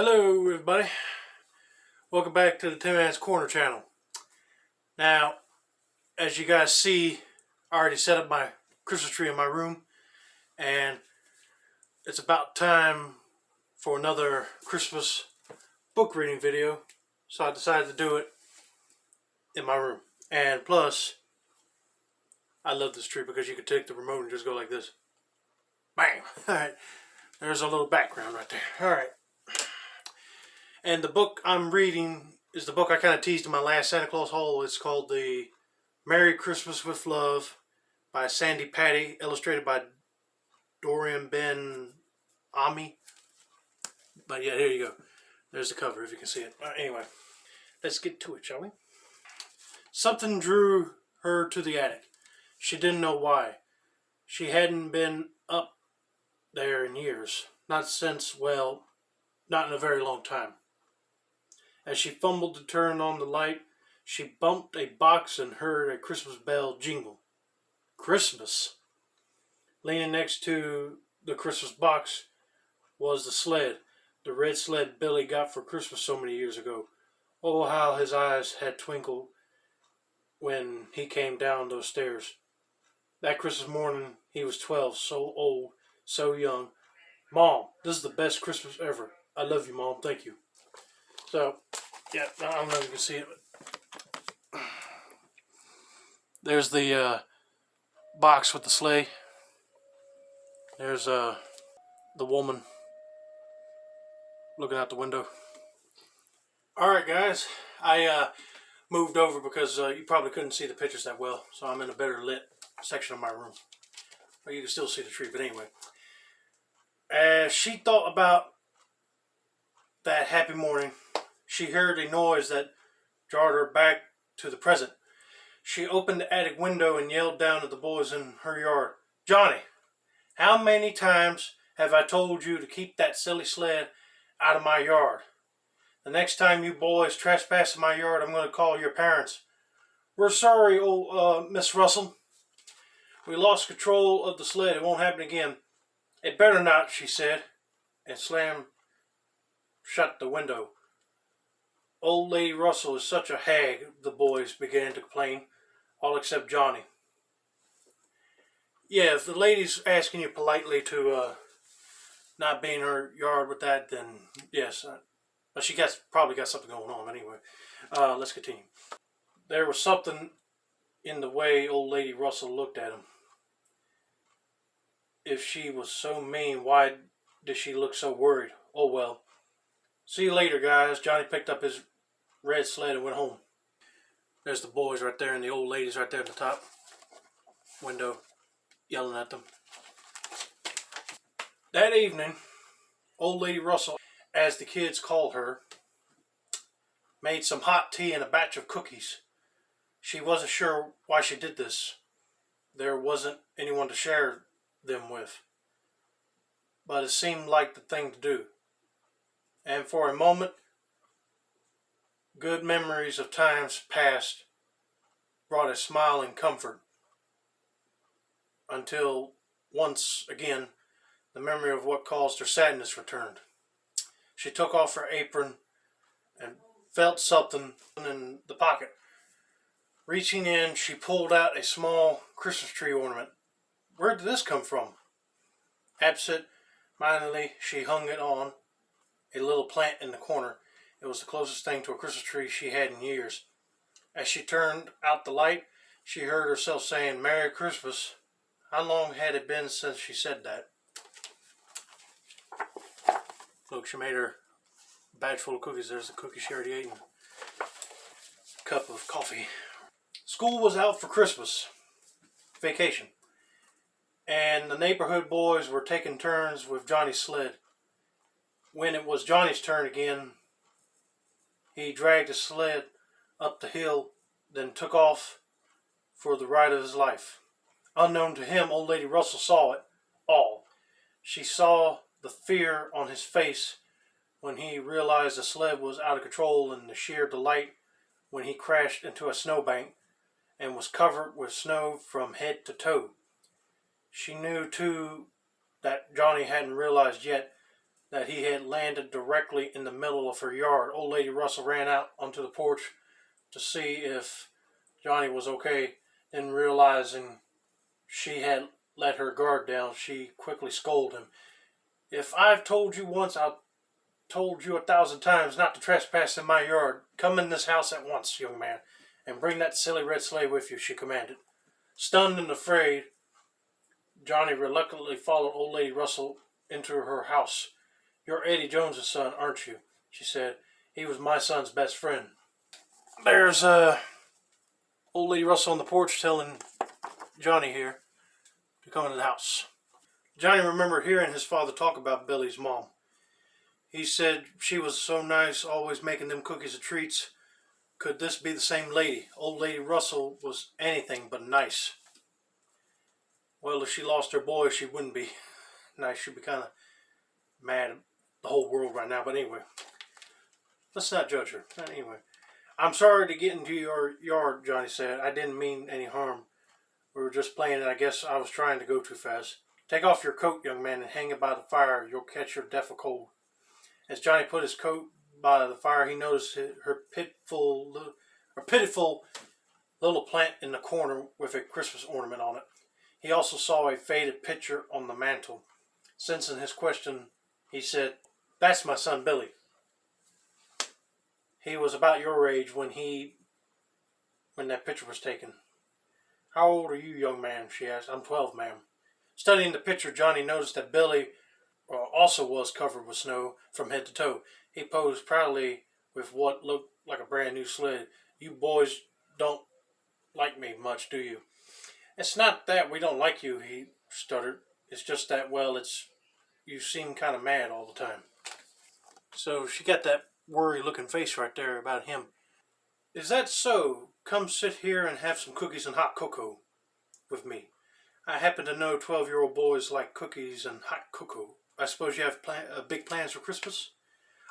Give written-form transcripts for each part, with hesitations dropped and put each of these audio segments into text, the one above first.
Hello everybody, welcome back to the Tim Man's Corner channel. Now, as you guys see, I already set up my Christmas tree in my room, and it's about time for another Christmas book reading video, so I decided to do it in my room. And plus, I love this tree because you can take the remote and just go like this. Bang! Alright, there's a little background right there. Alright. And the book I'm reading is the book I kind of teased in my last Santa Claus haul. It's called The Merry Christmas with Love by Saddi Patty, illustrated by Doron Ben Ami. But yeah, here you go. There's the cover if you can see it. Anyway, let's get to it, shall we? Something drew her to the attic. She didn't know why. She hadn't been up there in years. Not since, well, not in a very long time. As she fumbled to turn on the light, she bumped a box and heard a Christmas bell jingle. Christmas! Leaning next to the Christmas box was the sled, the red sled Billy got for Christmas so many years ago. Oh, how his eyes had twinkled when he came down those stairs. That Christmas morning, he was 12, so old, so young. Mom, this is the best Christmas ever. I love you, Mom. Thank you. So, yeah, I don't know if you can see it, but there's the box with the sleigh. There's the woman looking out the window. Alright, guys, I moved over because you probably couldn't see the pictures that well, so I'm in a better lit section of my room. But you can still see the tree, but anyway. As she thought about that happy morning, she heard a noise that jarred her back to the present. She opened the attic window and yelled down at the boys in her yard. Johnny, how many times have I told you to keep that silly sled out of my yard? The next time you boys trespass in my yard, I'm going to call your parents. We're sorry, old Miss Russell. We lost control of the sled. It won't happen again. It better not, she said, and slammed shut the window. Old Lady Russell is such a hag, the boys began to complain, all except Johnny. Yeah, if the lady's asking you politely to not be in her yard with that, then yes. But she probably got something going on anyway. Let's continue. There was something in the way Old Lady Russell looked at him. If she was so mean, why did she look so worried? Oh well. See you later, guys. Johnny picked up his red sled and went home. There's the boys right there and the old ladies right there at the top window yelling at them. That evening, Old Lady Russell, as the kids called her, made some hot tea and a batch of cookies. She wasn't sure why she did this. There wasn't anyone to share them with. But it seemed like the thing to do. And for a moment, good memories of times past brought a smile and comfort. Until once again, the memory of what caused her sadness returned. She took off her apron and felt something in the pocket. Reaching in, she pulled out a small Christmas tree ornament. Where did this come from? Absent-mindedly, she hung it on a little plant in the corner. It was the closest thing to a Christmas tree she had in years. As she turned out the light, she heard herself saying, Merry Christmas. How long had it been since she said that? Look, she made her batch full of cookies. There's the cookies she already ate and a cup of coffee. School was out for Christmas vacation, and the neighborhood boys were taking turns with Johnny's sled. When it was Johnny's turn again, he dragged his sled up the hill, then took off for the ride of his life. Unknown to him, Old Lady Russell saw it all. She saw the fear on his face when he realized the sled was out of control, and the sheer delight when he crashed into a snowbank and was covered with snow from head to toe. She knew, too, that Johnny hadn't realized yet that he had landed directly in the middle of her yard. Old Lady Russell ran out onto the porch to see if Johnny was okay, and realizing she had let her guard down, she quickly scolded him. "If I've told you once, I've told you 1,000 times not to trespass in my yard. Come in this house at once, young man, and bring that silly red sleigh with you," she commanded. Stunned and afraid, Johnny reluctantly followed Old Lady Russell into her house. "You're Eddie Jones's son, aren't you?" she said. "He was my son's best friend." There's Old Lady Russell on the porch telling Johnny here to come into the house. Johnny remembered hearing his father talk about Billy's mom. He said she was so nice, always making them cookies and treats. Could this be the same lady? Old Lady Russell was anything but nice. Well, if she lost her boy, she wouldn't be nice. She'd be kind of mad at the whole world right now. But anyway, let's not judge her. Anyway, "I'm sorry to get into your yard," Johnny said. "I didn't mean any harm. We were just playing, and I guess I was trying to go too fast. Take off your coat, young man, and hang it by the fire. You'll catch your death of cold." As Johnny put his coat by the fire, he noticed her pitiful little plant in the corner with a Christmas ornament on it. He also saw a faded picture on the mantle. Sensing his question, he said, "That's my son Billy. He was about your age when that picture was taken." "How old are you, young man?" she asked. "I'm 12, ma'am." Studying the picture, Johnny noticed that Billy also was covered with snow from head to toe. He posed proudly with what looked like a brand new sled. "You boys don't like me much, do you?" "It's not that we don't like you," he stuttered. "It's just that, well, you seem kind of mad all the time." So she got that worry looking face right there about him. "Is that so? Come sit here and have some cookies and hot cocoa with me. I happen to know 12-year-old boys like cookies and hot cocoa. I suppose you have big plans for Christmas?"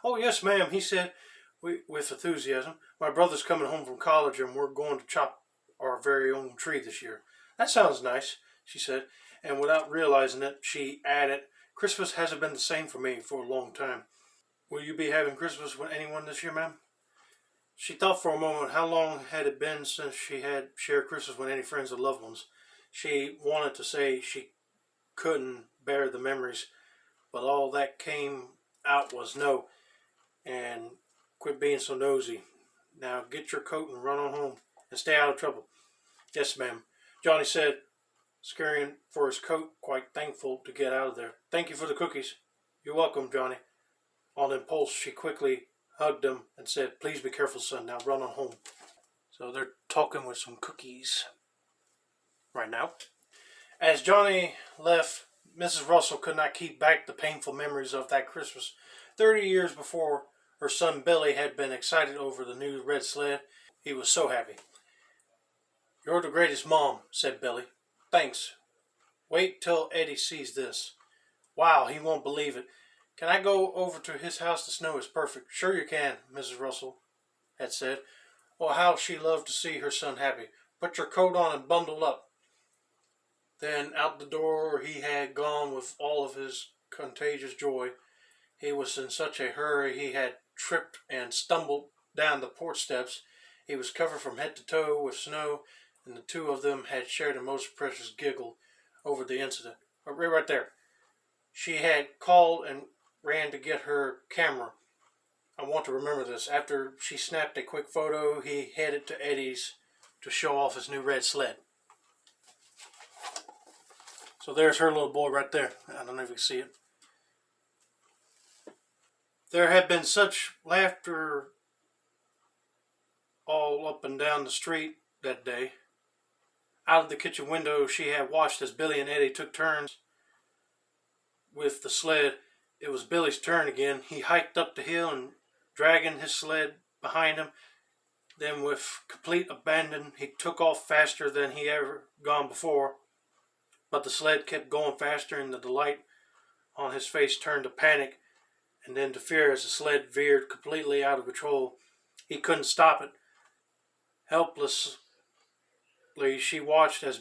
"Oh, yes, ma'am," he said with enthusiasm. "My brother's coming home from college and we're going to chop our very own tree this year." "That sounds nice," she said, and without realizing it, she added, "Christmas hasn't been the same for me for a long time. Will you be having Christmas with anyone this year, ma'am?" She thought for a moment. How long had it been since she had shared Christmas with any friends or loved ones? She wanted to say she couldn't bear the memories, but all that came out was no. And quit being so nosy. Now get your coat and run on home and stay out of trouble." "Yes, ma'am," Johnny said, scurrying for his coat, quite thankful to get out of there. "Thank you for the cookies." "You're welcome, Johnny." On impulse, she quickly hugged him and said, "Please be careful, son. Now run on home." So they're talking with some cookies right now. As Johnny left, Mrs. Russell could not keep back the painful memories of that Christmas 30 years before. Her son Billy had been excited over the new red sled. He was so happy. "You're the greatest, Mom," said Billy. "Thanks. Wait till Eddie sees this. Wow, he won't believe it. Can I go over to his house? The snow is perfect." "Sure you can," Mrs. Russell had said. Oh, how she loved to see her son happy. "Put your coat on and bundle up." Then out the door he had gone with all of his contagious joy. He was in such a hurry he had tripped and stumbled down the porch steps. He was covered from head to toe with snow, and the two of them had shared a most precious giggle over the incident. Right there. She had called and ran to get her camera. I want to remember this. After she snapped a quick photo, he headed to Eddie's to show off his new red sled. So there's her little boy right there. I don't know if you can see it. There had been such laughter all up and down the street that day. Out of the kitchen window, she had watched as Billy and Eddie took turns with the sled. It was Billy's turn again. He hiked up the hill and dragging his sled behind him. Then with complete abandon, he took off faster than he ever gone before. But the sled kept going faster, and the delight on his face turned to panic and then to fear as the sled veered completely out of control. He couldn't stop it. Helplessly, she watched as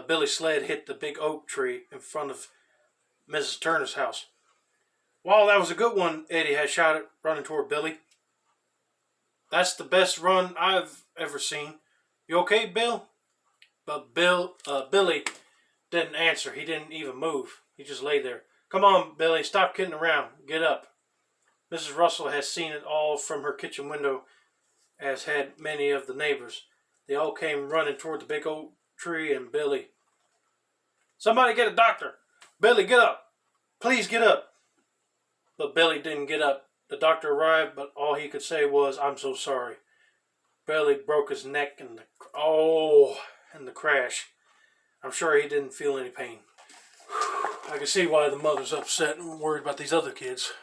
Billy's sled hit the big oak tree in front of Mrs. Turner's house. Wow, that was a good one, Eddie had shouted, running toward Billy. That's the best run I've ever seen. You okay, Bill? But Billy didn't answer. He didn't even move. He just lay there. Come on, Billy, stop kidding around. Get up. Mrs. Russell has seen it all from her kitchen window, as had many of the neighbors. They all came running toward the big oak tree and Billy. Somebody get a doctor. Billy, get up. Please get up. But Billy didn't get up. The doctor arrived, but all he could say was, I'm so sorry. Billy broke his neck in the crash. I'm sure he didn't feel any pain. I can see why the mother's upset and worried about these other kids.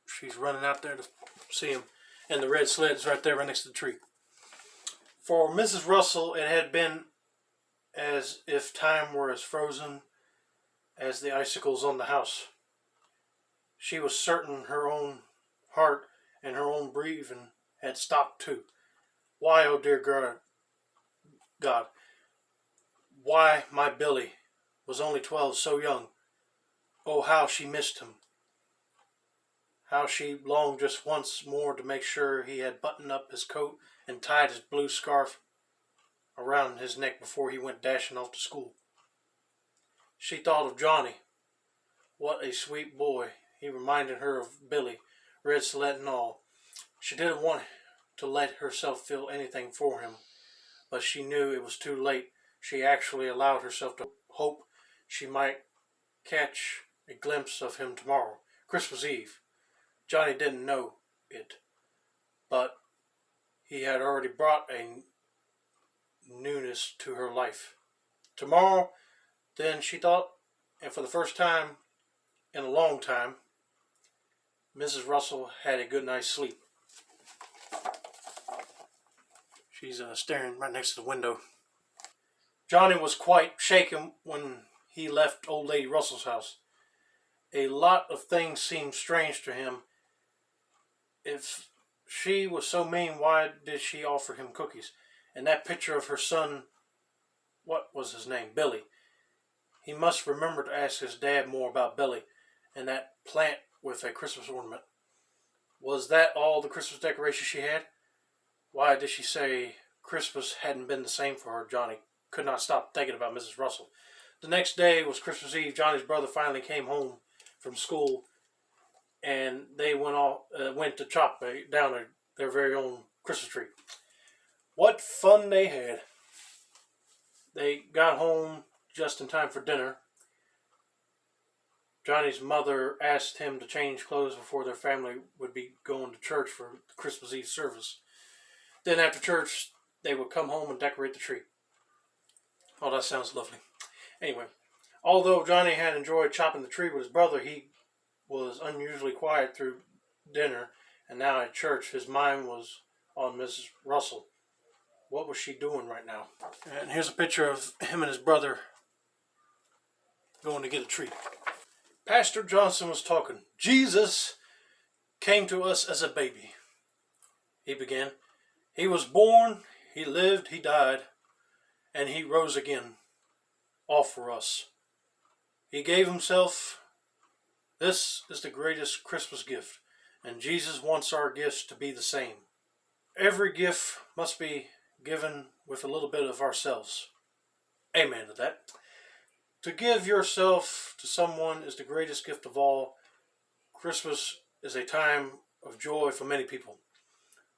She's running out there to see him. And the red sled's right there right next to the tree. For Mrs. Russell, it had been as if time were as frozen as the icicles on the house. She was certain her own heart and her own breathing had stopped too. Why, oh dear God, why my Billy was only 12, so young. Oh, how she missed him. How she longed just once more to make sure he had buttoned up his coat and tied his blue scarf around his neck before he went dashing off to school. She thought of Johnny. What a sweet boy. He reminded her of Billy, red sled and all. She didn't want to let herself feel anything for him, but she knew it was too late. She actually allowed herself to hope she might catch a glimpse of him tomorrow, Christmas Eve. Johnny didn't know it, but he had already brought a newness to her life. Tomorrow, then, she thought, and for the first time in a long time, Mrs. Russell had a good night's sleep. She's staring right next to the window. Johnny was quite shaken when he left old lady Russell's house. A lot of things seemed strange to him. If she was so mean, why did she offer him cookies? And that picture of her son, what was his name? Billy. He must remember to ask his dad more about Billy and that plant with a Christmas ornament. Was that all the Christmas decorations she had? Why did she say Christmas hadn't been the same for her? Johnny could not stop thinking about Mrs. Russell. The next day was Christmas Eve. Johnny's brother finally came home from school, and they went to chop down their very own Christmas tree. What fun they had. They got home just in time for dinner. Johnny's mother asked him to change clothes before their family would be going to church for the Christmas Eve service. Then after church, they would come home and decorate the tree. Oh, that sounds lovely. Anyway, although Johnny had enjoyed chopping the tree with his brother, he was unusually quiet through dinner, and now at church his mind was on Mrs. Russell. What was she doing right now? And here's a picture of him and his brother going to get a tree. Pastor Johnson was talking. Jesus came to us as a baby, he began. He was born, he lived, he died, and he rose again, all for us. He gave himself. This is the greatest Christmas gift, and Jesus wants our gifts to be the same. Every gift must be given with a little bit of ourselves. Amen to that. To give yourself to someone is the greatest gift of all. Christmas is a time of joy for many people,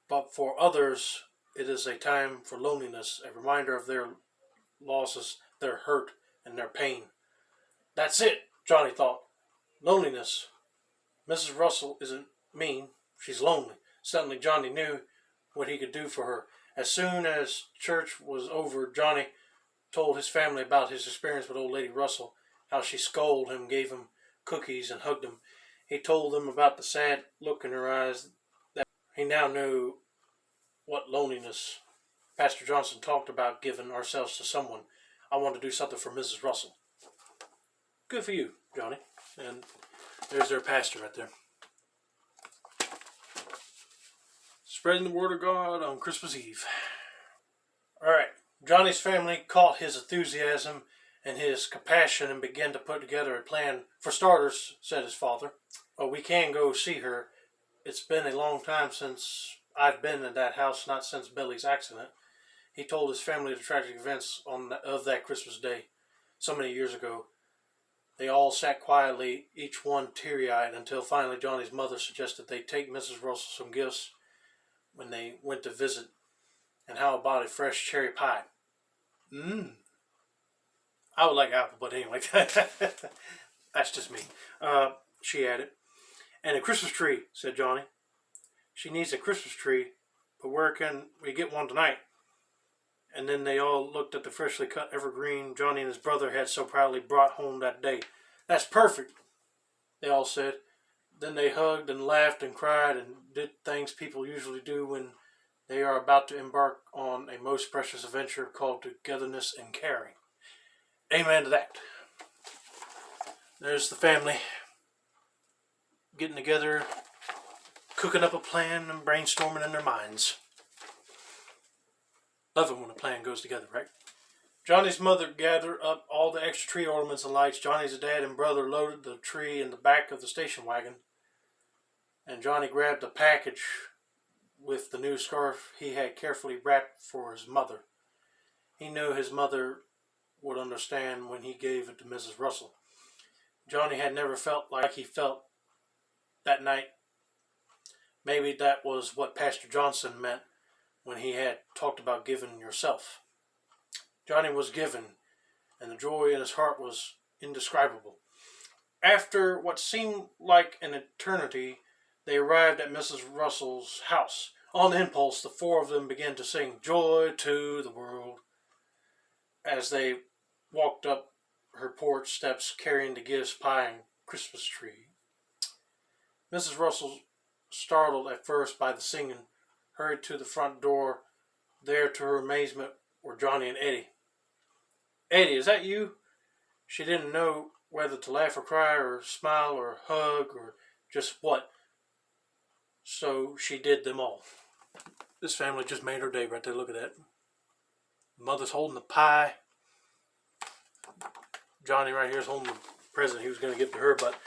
but for others it is a time for loneliness, a reminder of their losses, their hurt, and their pain. That's it, Johnny thought. Loneliness. Mrs. Russell isn't mean, she's lonely. Suddenly Johnny knew what he could do for her. As soon as church was over, Johnny told his family about his experience with old lady Russell, how she scolded him, gave him cookies, and hugged him. He told them about the sad look in her eyes. That he now knew what loneliness. Pastor Johnson talked about giving ourselves to someone. I want to do something for Mrs. Russell. Good for you, Johnny. And there's their pastor right there. Spreading the word of God on Christmas Eve. All right. Johnny's family caught his enthusiasm and his compassion and began to put together a plan. For starters, said his father, well, we can go see her. It's been a long time since I've been in that house, not since Billy's accident. He told his family the tragic events of that Christmas day so many years ago. They all sat quietly, each one teary-eyed, until finally Johnny's mother suggested they take Mrs. Russell some gifts when they went to visit. And how about a fresh cherry pie? I would like apple, but anyway, that's just me. She added. And a Christmas tree, said Johnny. She needs a Christmas tree, but where can we get one tonight? And then they all looked at the freshly cut evergreen Johnny and his brother had so proudly brought home that day. That's perfect, they all said. Then they hugged and laughed and cried and did things people usually do when they are about to embark on a most precious adventure called togetherness and caring. Amen to that. There's the family getting together, cooking up a plan and brainstorming in their minds. Love it when a plan goes together, right? Johnny's mother gathered up all the extra tree ornaments and lights. Johnny's dad and brother loaded the tree in the back of the station wagon. And Johnny grabbed a package with the new scarf he had carefully wrapped for his mother. He knew his mother would understand when he gave it to Mrs. Russell. Johnny had never felt like he felt that night. Maybe that was what Pastor Johnson meant when he had talked about giving yourself. Johnny was given, and the joy in his heart was indescribable. After what seemed like an eternity, they arrived at Mrs. Russell's house. On impulse, the four of them began to sing "Joy to the World" as they walked up her porch steps carrying the gifts, pie, and Christmas tree. Mrs. Russell, startled at first by the singing, hurried to the front door. There, to her amazement, were Johnny and Eddie. "Eddie, is that you?" She didn't know whether to laugh or cry or smile or hug or just what. So she did them all. This family just made her day right there. Look at that. Mother's holding the pie. Johnny right here is holding the present he was going to give to her, but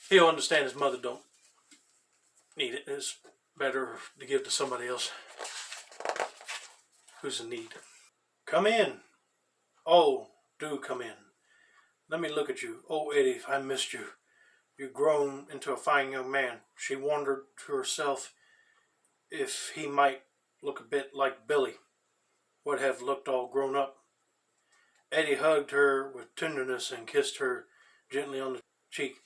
he'll understand his mother don't need it. It's better to give to somebody else who's in need. Come in. Oh, do come in. Let me look at you. Oh, Eddie, I missed you. You've grown into a fine young man. She wondered to herself if he might look a bit like Billy, would have looked all grown up. Eddie hugged her with tenderness and kissed her gently on the cheek.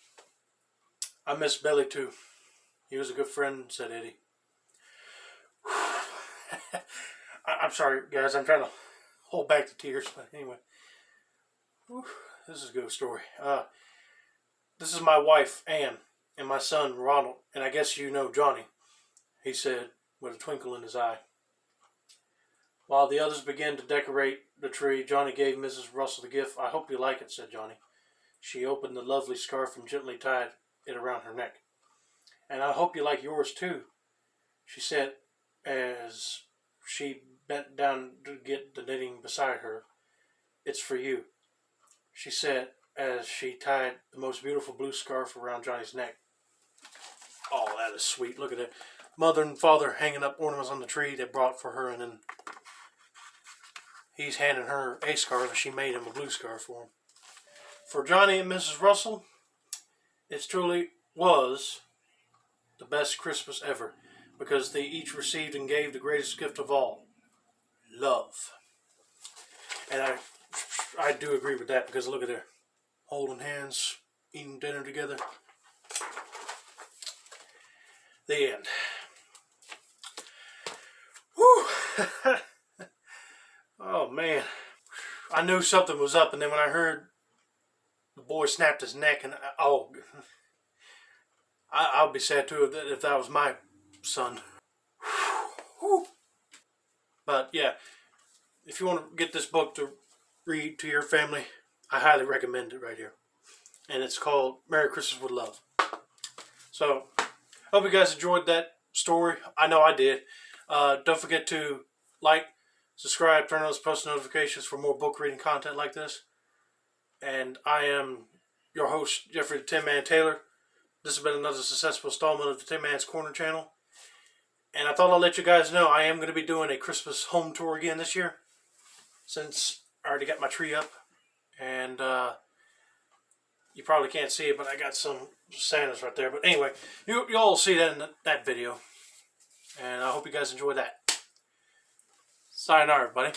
"I miss Billy too. He was a good friend," said Eddie. I'm sorry, guys. I'm trying to hold back the tears, but anyway. This is a good story. This is my wife, Ann, and my son, Ronald, and I guess you know Johnny, he said with a twinkle in his eye. While the others began to decorate the tree, Johnny gave Mrs. Russell the gift. "I hope you like it," said Johnny. She opened the lovely scarf and gently tied it around her neck. "And I hope you like yours too," she said as she bent down to get the knitting beside her. "It's for you," she said as she tied the most beautiful blue scarf around Johnny's neck. Oh, that is sweet. Look at it. Mother and father hanging up ornaments on the tree they brought for her, and then he's handing her a scarf, and she made him a blue scarf for him. For Johnny and Mrs. Russell, it truly was the best Christmas ever, because they each received and gave the greatest gift of all, love. And I do agree with that, because look at there, holding hands, eating dinner together. The end. Whew. Oh man, I knew something was up, and then when I heard the boy snapped his neck, and I'll be sad too if that was my son. But yeah, if you want to get this book to read to your family, I highly recommend it right here. And it's called Merry Christmas with Love. So, hope you guys enjoyed that story. I know I did. Don't forget to like, subscribe, turn on those post notifications for more book reading content like this. And I am your host, Jeffrey the Tin Man Taylor. This has been another successful installment of the Tin Man's Corner channel. And I thought I'd let you guys know I am going to be doing a Christmas home tour again this year. Since I already got my tree up. And you probably can't see it, but I got some Santas right there. But anyway, you all will see that in that video. And I hope you guys enjoy that. Sayonara, everybody.